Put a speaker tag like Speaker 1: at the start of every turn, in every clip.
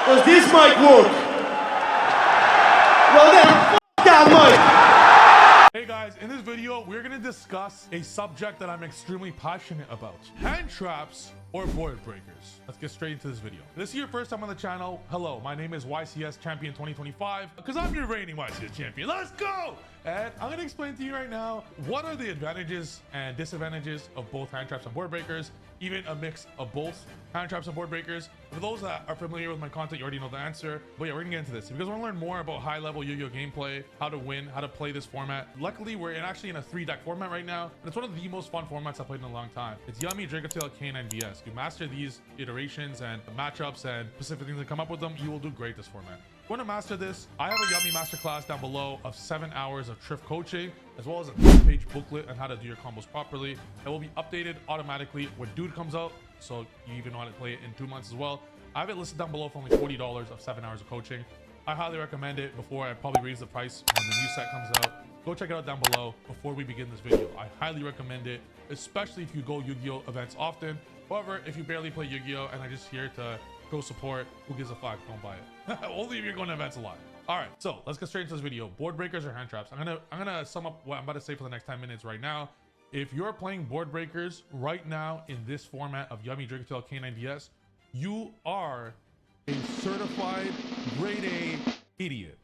Speaker 1: Does this mic work? Well then, f that mic!
Speaker 2: Hey guys, in this video, we're gonna discuss a subject that I'm extremely passionate about. Hand traps or board breakers. Let's get straight into this video. If this is your first time on the channel, hello, my name is YCS Champion 2025, because I'm your reigning YCS Champion. Let's go! And I'm gonna explain to you right now, what are the advantages and disadvantages of both hand traps and board breakers, even a mix of both hand traps and board breakers. For those that are familiar with my content, you already know the answer. But yeah, we're gonna get into this because I want to learn more about high-level Yu-Gi-Oh gameplay, how to win, how to play this format. Luckily, we're actually in a 3-deck format right now, and it's one of the most fun formats I've played in a long time. It's Yummy, Dracotail, K9 VS. You master these iterations and matchups and specific things that come up with them, you will do great this format. If you want to master this, I have a Yummy masterclass down below of 7 hours of Trif coaching, as well as a 2-page booklet on how to do your combos properly. It will be updated automatically when Dude comes out, so you even want to play it in 2 months as well. I have it listed down below for only $40 of 7 hours of coaching. I highly recommend it before I probably raise the price when the new set comes out. Go check it out down below before we begin this video. I highly recommend it, especially if you go Yu-Gi-Oh events often. However, if you barely play Yu-Gi-Oh and are just here to go support, who gives a fuck? Don't buy it. Only if you're going to events a lot. All right, so let's get straight into this video. Board breakers or hand traps. I'm gonna sum up what I'm about to say for the next 10 minutes right now. If you're playing board breakers right now in this format of Yummy, Dracotail, K9 VS, you are a certified grade A idiot.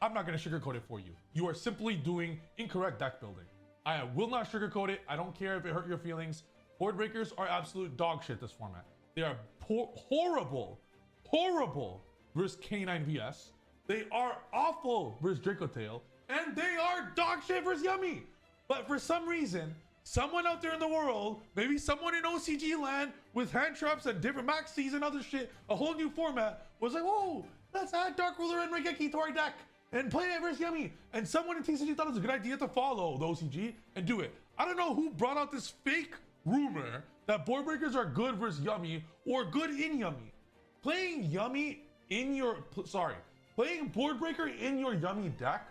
Speaker 2: I'm not gonna sugarcoat it for you. You are simply doing incorrect deck building. I will not sugarcoat it. I don't care if it hurt your feelings. Board breakers are absolute dog shit this format. They are horrible versus K9 VS. They are awful versus Dracotail. And they are dog shit versus Yummy. But for some reason, someone out there in the world, maybe someone in OCG land with hand traps and different maxis and other shit, a whole new format, was like, oh, let's add Dark Ruler and Regeki to our deck and play it versus Yummy. And someone in TCG thought it was a good idea to follow the OCG and do it. I don't know who brought out this fake rumor that board breakers are good versus Yummy or good in Yummy. Playing Yummy in your, playing board breaker in your Yummy deck,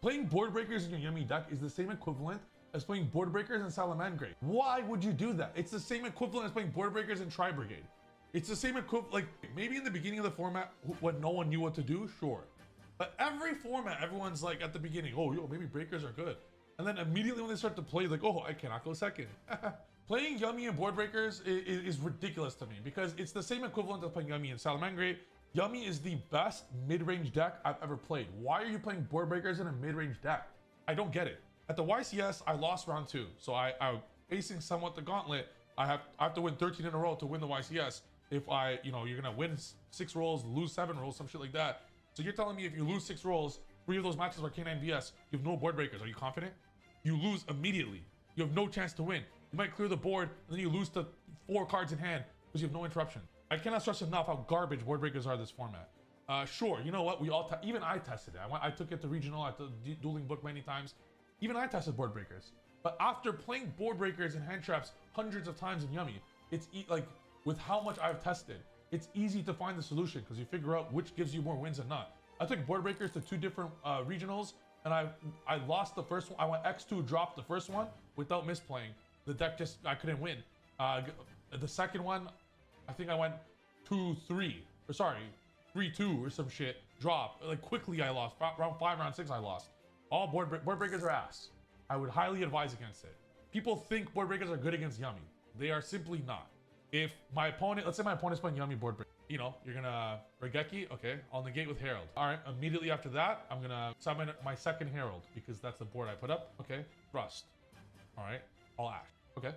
Speaker 2: playing board breakers in your Yummy deck is the same equivalent as playing board breakers in Salamangreat. Why would you do that? It's the same equivalent as playing board breakers in Tri Brigade. It's the same equivalent, like maybe in the beginning of the format when no one knew what to do, sure. But every format, everyone's like at the beginning, oh, yo, maybe breakers are good. And then immediately when they start to play, like, oh, I cannot go second. Playing Yummy and board breakers is ridiculous to me because it's the same equivalent of playing Yummy and Salamangreat. Yummy is the best mid-range deck I've ever played. Why are you playing board breakers in a mid-range deck? I don't get it. At the YCS, I lost round 2. So I'm facing somewhat the gauntlet. I have to win 13 in a row to win the YCS. If you're gonna win 6 rolls, lose 7 rolls, some shit like that. So you're telling me if you lose 6 rolls, 3 of those matches are K9 VS, you have no board breakers. Are you confident? You lose immediately. You have no chance to win. You might clear the board, and then you lose to 4 cards in hand because you have no interruption. I cannot stress enough how garbage board breakers are this format. Sure, you know what? We all even I tested it. I took it to regional at the dueling book many times. Even I tested board breakers. But after playing board breakers and hand traps hundreds of times in Yummy, it's like with how much I've tested, it's easy to find the solution because you figure out which gives you more wins and not. I took board breakers to 2 different regionals, and I lost the first one. I went X2, dropped the first one without misplaying. The deck I couldn't win. The second one, I think I went 2-3, or sorry, 3-2 or some shit. Drop. Like quickly I lost. Round 5, round 6 I lost. All board breakers are ass. I would highly advise against it. People think board breakers are good against Yummy. They are simply not. If my opponent, let's say my opponent's playing Yummy board breaker, you know, you're gonna Regeki, okay, I'll negate with Herald. All right, immediately after that, I'm gonna summon my second Herald because that's the board I put up. Okay, Rust. All right, all Ash. Okay,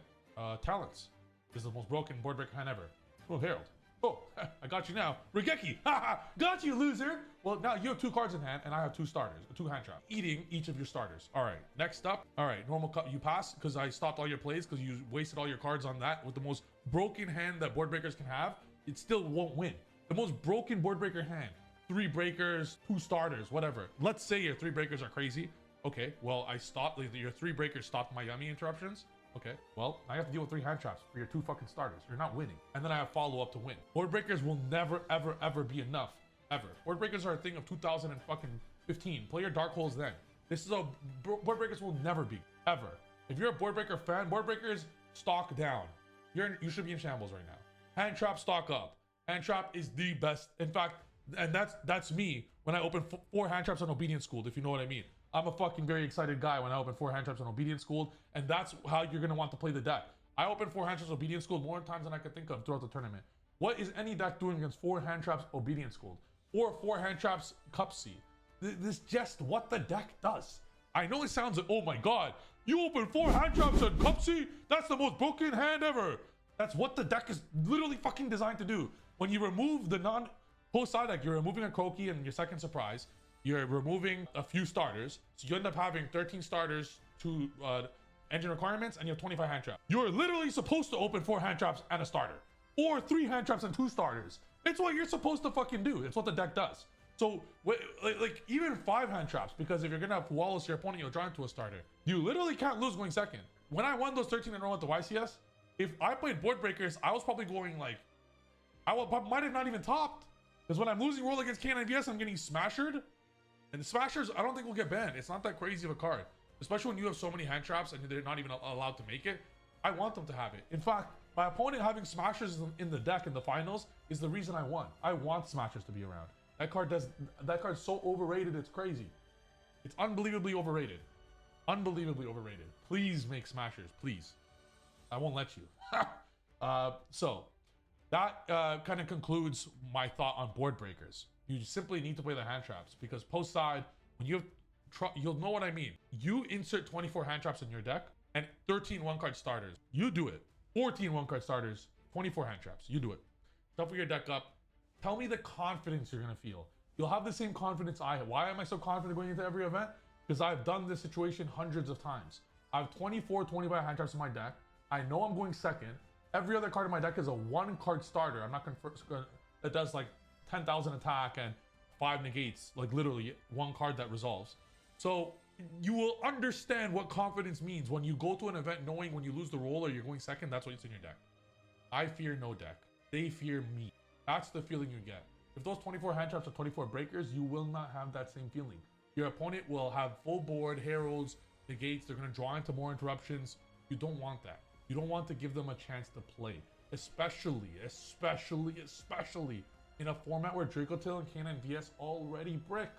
Speaker 2: Talents. This is the most broken board breaker hand ever. Oh, Herald. Oh, I got you now. Regeki, haha, got you, loser. Well, now you have 2 cards in hand, and I have 2 starters, 2 hand traps. Eating each of your starters. All right, next up. All right, normal cut. You pass because I stopped all your plays because you wasted all your cards on that with the most broken hand that board breakers can have. It still won't win. The most broken board breaker hand. 3 breakers, 2 starters, whatever. Let's say your 3 breakers are crazy. Okay, well, I stopped, like, your 3 breakers stopped my Yummy interruptions. Okay, well, now you have to deal with 3 hand traps for your 2 fucking starters. You're not winning. And then I have follow-up to win. Board breakers will never, ever, ever be enough. Ever. Board breakers are a thing of 2015. Play your dark holes then. This is a... Board breakers will never be. Ever. If you're a board breaker fan, board breakers stock down. You should be in shambles right now. Hand traps stock up. Hand trap is the best. In fact, and that's me when I open 4 hand traps on Obedience Schooled, if you know what I mean. I'm a fucking very excited guy when I open 4 hand traps on Obedience Schooled, and that's how you're gonna want to play the deck. I open 4 hand traps Obedience Schooled more times than I could think of throughout the tournament. What is any deck doing against 4 hand traps Obedience Schooled? Or 4 hand traps Cup C? This is just what the deck does. I know it sounds like, oh my god, you open 4 hand traps on Cup C? That's the most broken hand ever. That's what the deck is literally fucking designed to do. When you remove the post side deck, you're removing a Croaky and your second surprise. You're removing a few starters. So you end up having 13 starters, 2 engine requirements, and you have 25 hand traps. You're literally supposed to open 4 hand traps and a starter. Or 3 hand traps and 2 starters. It's what you're supposed to fucking do. It's what the deck does. So, like even 5 hand traps, because if you're gonna have Wallace your opponent, you'll draw into a starter. You literally can't lose going second. When I won those 13 in a row at the YCS, if I played board breakers, I was probably going like, might have not even topped. Because when I'm losing roll against K9VS, I'm getting smashered. And the smashers, I don't think will get banned. It's not that crazy of a card. Especially when you have so many hand traps and they're not even allowed to make it. I want them to have it. In fact, my opponent having smashers in the deck in the finals is the reason I won. I want smashers to be around. That card's so overrated, it's crazy. It's unbelievably overrated. Unbelievably overrated. Please make smashers, please. I won't let you. So that kind of concludes my thought on board breakers. You simply need to play the hand traps because post side, when you have, you'll know what I mean. You insert 24 hand traps in your deck and 13 one-card starters. You do it. 14 one-card starters, 24 hand traps. You do it. Shuffle your deck up. Tell me the confidence you're gonna feel. You'll have the same confidence I have. Why am I so confident going into every event? Because I've done this situation hundreds of times. I have 24, 25 hand traps in my deck. I know I'm going second. Every other card in my deck is a 1-card starter. I'm not gonna that does like 10,000 attack and 5 negates, like literally 1 card that resolves. So you will understand what confidence means when you go to an event knowing when you lose the roll or you're going second, that's what's in your deck. I fear no deck. They fear me. That's the feeling you get. If those 24 hand traps are 24 breakers, you will not have that same feeling. Your opponent will have full board, heralds, negates, they're gonna draw into more interruptions. You don't want that. You don't want to give them a chance to play. Especially in a format where Dracotail and K9VS already brick.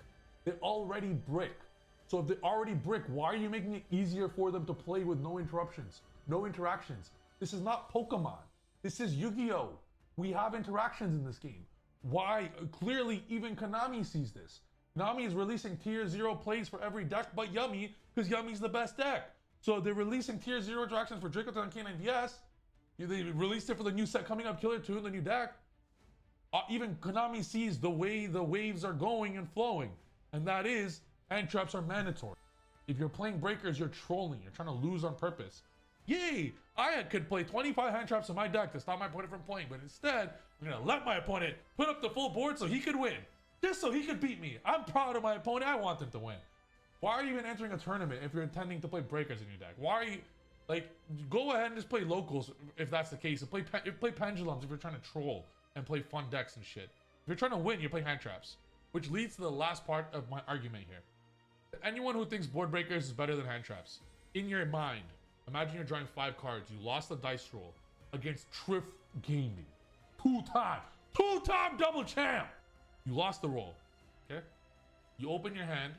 Speaker 2: They already brick. So if they already brick, why are you making it easier for them to play with no interruptions, no interactions? This is not Pokemon. This is Yu-Gi-Oh! We have interactions in this game. Why? Clearly, even Konami sees this. Konami is releasing tier 0 plays for every deck but Yummy, because Yummy's the best deck. So they're releasing tier 0 interactions for Dracotail and K9VS. They released it for the new set coming up, Killer 2, the new deck. Even Konami sees the way the waves are going and flowing. And that is, hand traps are mandatory. If you're playing breakers, you're trolling. You're trying to lose on purpose. Yay! I could play 25 hand traps in my deck to stop my opponent from playing, but instead, I'm gonna let my opponent put up the full board so he could win. Just so he could beat me. I'm proud of my opponent. I want him to win. Why are you even entering a tournament if you're intending to play breakers in your deck? Why are you, like, go ahead and just play locals if that's the case. And play pendulums if you're trying to troll and play fun decks and shit. If you're trying to win, you play hand traps. Which leads to the last part of my argument here. Anyone who thinks board breakers is better than hand traps, in your mind, imagine you're drawing 5 cards. You lost the dice roll against Trif Gaming. Two-time double champ. You lost the roll, okay? You open your hand,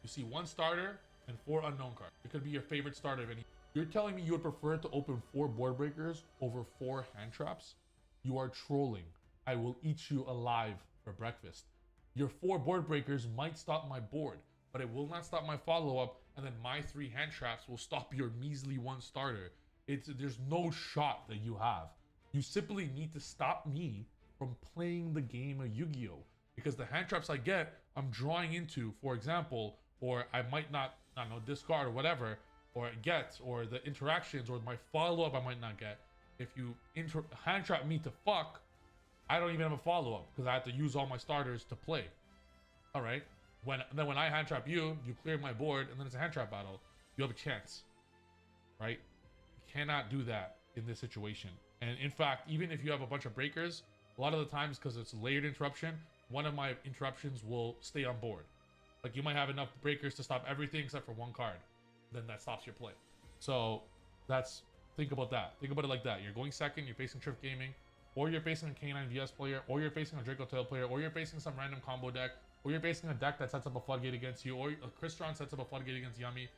Speaker 2: you see 1 starter and 4 unknown cards. It could be your favorite starter of any. You're telling me you would prefer to open 4 board breakers over 4 hand traps? You are trolling. I will eat you alive for breakfast. Your 4 board breakers might stop my board, but it will not stop my follow-up, and then my 3 hand traps will stop your measly 1 starter. There's no shot that you have. You simply need to stop me from playing the game of Yu-Gi-Oh! Because the hand traps I get, I'm drawing into, for example, or I might not, I don't know, discard or whatever, or get, or the interactions, or my follow-up I might not get. If you hand trap me to fuck, I don't even have a follow-up because I have to use all my starters to play. All right. Then when I hand trap you, you clear my board, and then it's a hand trap battle. You have a chance, right? You cannot do that in this situation. And in fact, even if you have a bunch of breakers, a lot of the times, because it's layered interruption, one of my interruptions will stay on board. Like you might have enough breakers to stop everything except for 1 card. Then that stops your play. So think about that. Think about it like that. You're going second, you're facing Trif Gaming, or you're facing a K9 VS player, or you're facing a Draco Tail player, or you're facing some random combo deck, or you're facing a deck that sets up a floodgate against you, or Crystron sets up a floodgate against Yummy.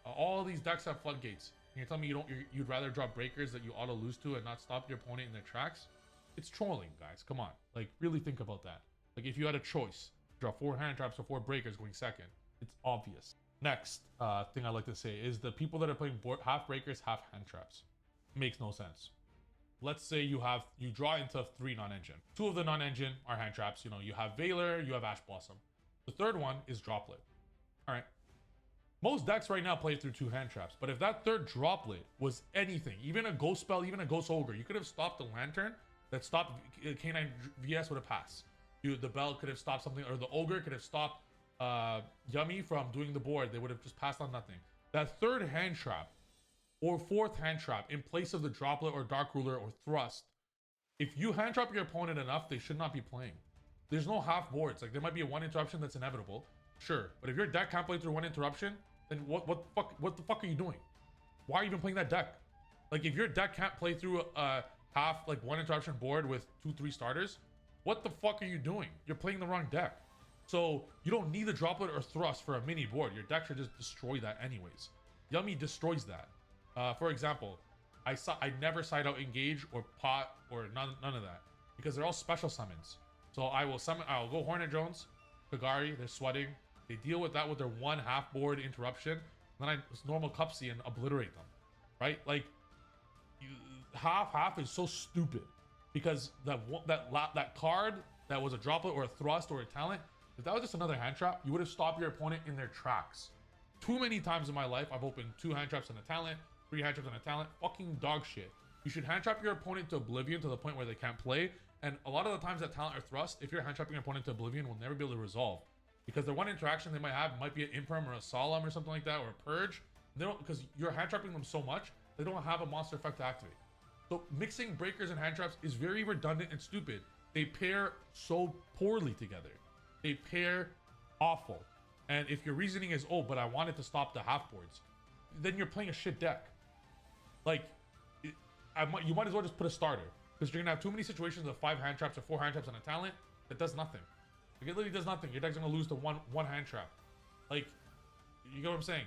Speaker 2: All these decks have floodgates. And you're telling me you'd rather draw breakers that you auto lose to and not stop your opponent in their tracks? It's trolling, guys. Come on. Like, really think about that. Like, if you had a choice, draw 4 hand traps or 4 breakers going second. It's obvious. Next thing I like to say is the people that are playing half breakers, half hand traps. Makes no sense. Let's say you draw into 3 non-engine. 2 of the non-engine are hand traps. You know, you have Veiler, you have Ash Blossom. The third one is Droplet. All right. Most decks right now play through 2 hand traps, but if that third Droplet was anything, even a Ghost Spell, even a Ghost Ogre, you could have stopped the Lantern that stopped K9 VS would have passed. The Bell could have stopped something, or the Ogre could have stopped Yummy from doing the board. They would have just passed on nothing. That third hand trap or fourth hand trap in place of the Droplet or Dark Ruler or Thrust, if you hand trap your opponent enough, they should not be playing. There's no half boards. Like, there might be a 1 interruption that's inevitable, sure, but if your deck can't play through 1 interruption, then what the fuck are you doing? Why are you even playing that deck? Like, if your deck can't play through a half, like, 1 interruption board with 2-3 starters, what the fuck are you doing? You're playing the wrong deck. So you don't need the Droplet or Thrust for a mini board. Your deck should just destroy that anyways. Yummy destroys that. For example, I never side out Engage or Pot or none of that, because they're all special summons. So I'll go Hornet Drones, Kagari, they're sweating. They deal with that with their 1 half board interruption. Then I just normal Cupsy and obliterate them, right? Like, half is so stupid, because that card that was a Droplet or a Thrust or a Talent, if that was just another hand trap, you would have stopped your opponent in their tracks. Too many times in my life, I've opened 2 hand traps and a Talent, 3 hand traps and a Talent. Fucking dog shit. You should hand trap your opponent to oblivion to the point where they can't play. And a lot of the times that Talent or Thrust, if you're hand trapping your opponent to oblivion, will never be able to resolve. Because the 1 interaction they might have might be an Imperm or a Solemn or something like that, or a Purge. They don't, because you're hand trapping them so much, they don't have a monster effect to activate. So mixing breakers and hand traps is very redundant and stupid. They pair so poorly together. They pair awful. And if your reasoning is, oh, but I wanted to stop the half boards, then you're playing a shit deck. Like, you might as well just put a starter, because you're gonna have too many situations of 5 hand traps or 4 hand traps on a Talent that does nothing. Like, it literally does nothing. Your deck's gonna lose to one hand trap. Like, you get what I'm saying?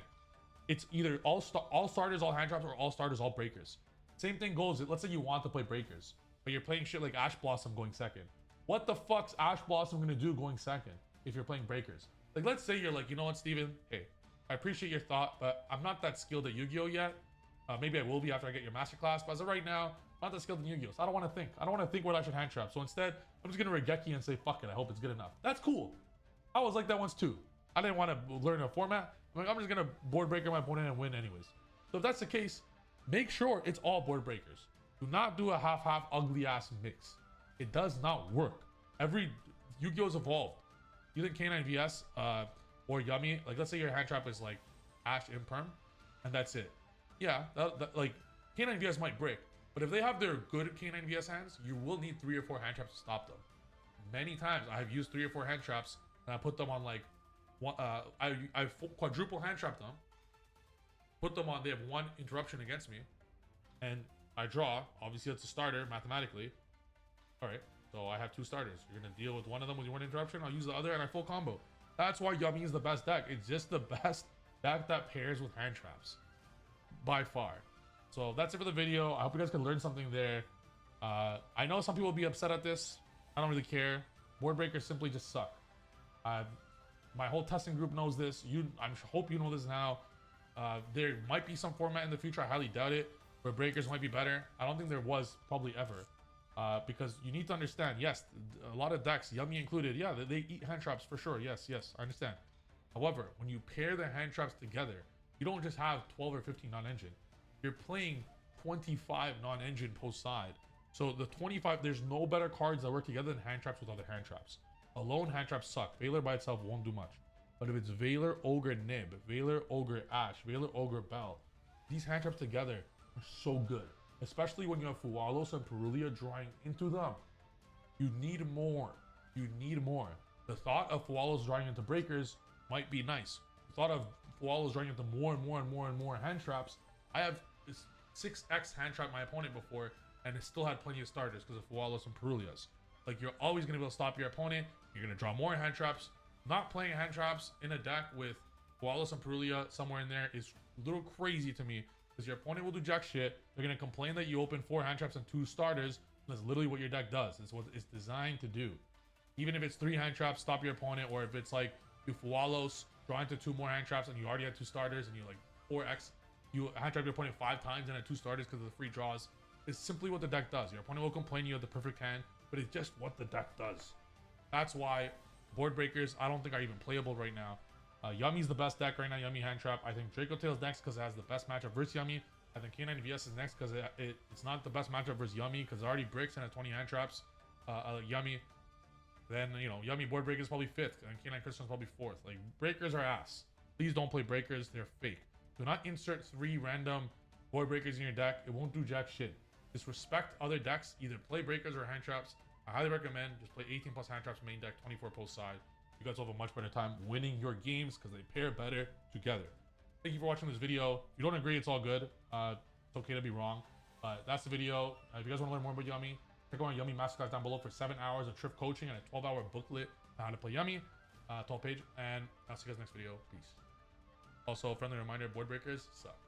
Speaker 2: It's either all starters, all hand traps, or all starters, all breakers. Same thing goes. Let's say you want to play breakers, but you're playing shit like Ash Blossom going second. What the fuck's Ash Blossom gonna do going second if you're playing breakers? Like, let's say you're like, you know what, Steven? Hey, I appreciate your thought, but I'm not that skilled at Yu-Gi-Oh yet. Maybe I will be after I get your masterclass, but as of right now, I'm not that skilled in Yu-Gi-Oh, so I don't want to think. I don't want to think what I should hand trap. So instead, I'm just gonna Regeki and say, fuck it, I hope it's good enough. That's cool. I was like that once too. I didn't want to learn a format. I'm just gonna board breaker my opponent and win anyways. So if that's the case, make sure it's all board breakers. Do not do a half-half ugly ass mix. It does not work. Every Yu-Gi-Oh's evolved. You think K9 VS or Yummy, like, let's say your hand trap is like Ash Imperm, and that's it. Yeah, like, K9 VS might break, but if they have their good K9 VS hands, you will need 3 or 4 hand traps to stop them. Many times I have used 3 or 4 hand traps, and I put them on like I quadruple hand trap them, put them on, they have 1 interruption against me, and I draw. Obviously it's a starter mathematically. All right, so I have 2 starters. You're gonna deal with one of them with your 1 interruption, I'll use the other, and I full combo. That's why Yummy is the best deck. It's just the best deck that pairs with hand traps by far. So that's it for the video. I hope you guys can learn something there. I know some people will be upset at this. I don't really care. Board breakers simply just suck. My whole testing group knows this. I hope you know this now. There might be some format in the future, I highly doubt it, where breakers might be better. I don't think there was probably ever. Because you need to understand, yes, a lot of decks, Yummy included, yeah, they eat hand traps for sure. Yes, I understand. However, when you pair the hand traps together, you don't just have 12 or 15 non-engine. You're playing 25 non-engine post side. So the 25, there's no better cards that work together than hand traps with other hand traps. Alone, hand traps suck. Veiler by itself won't do much. But if it's Veiler, Ogre, Nib, Veiler, Ogre, Ash, Veiler, Ogre, Bell, these hand traps together are so good. Especially when you have Fualos and Perulia drawing into them. You need more. You need more. The thought of Fualos drawing into breakers might be nice. The thought of Fualos drawing into more and more hand traps. I have 6x hand trap my opponent before and it still had plenty of starters because of Fualos and Perulias. Like, you're always going to be able to stop your opponent. You're going to draw more hand traps. Not playing hand traps in a deck with Fualos and Perulia somewhere in there is a little crazy to me, because your opponent will do jack shit. They're going to complain that you open 4 hand traps and 2 starters. That's literally what your deck does. It's what it's designed to do. Even if it's 3 hand traps, stop your opponent, or if it's like you Fualos, draw into 2 more hand traps, and you already had 2 starters, and you like 4x, you hand trap your opponent 5 times and had 2 starters because of the free draws. It's simply what the deck does. Your opponent will complain you have the perfect hand, but it's just what the deck does. That's why board breakers, I don't think are even playable right now. Yummy's the best deck right now, Yummy hand trap. I think Draco Tail's next because it has the best matchup versus Yummy. I think K9 VS is next because it's not the best matchup versus Yummy because it already bricks and has 20 hand traps. Yummy. Then, you know, Yummy board breakers probably 5th, and K9 Crystal's probably 4th. Like, breakers are ass. Please don't play breakers. They're fake. Do not insert 3 random board breakers in your deck. It won't do jack shit. Disrespect other decks. Either play breakers or hand traps. I highly recommend just play 18 plus hand traps main deck, 24 post side. You guys will have a much better time winning your games because they pair better together. Thank you for watching this video. If you don't agree, it's all good. It's okay to be wrong. But that's the video. If you guys want to learn more about Yummy, check out my Yummy masterclass down below for 7 hours of Trif coaching and a 12-hour booklet on how to play Yummy. 12 page. And I'll see you guys next video. Peace. Also, friendly reminder, board breakers suck.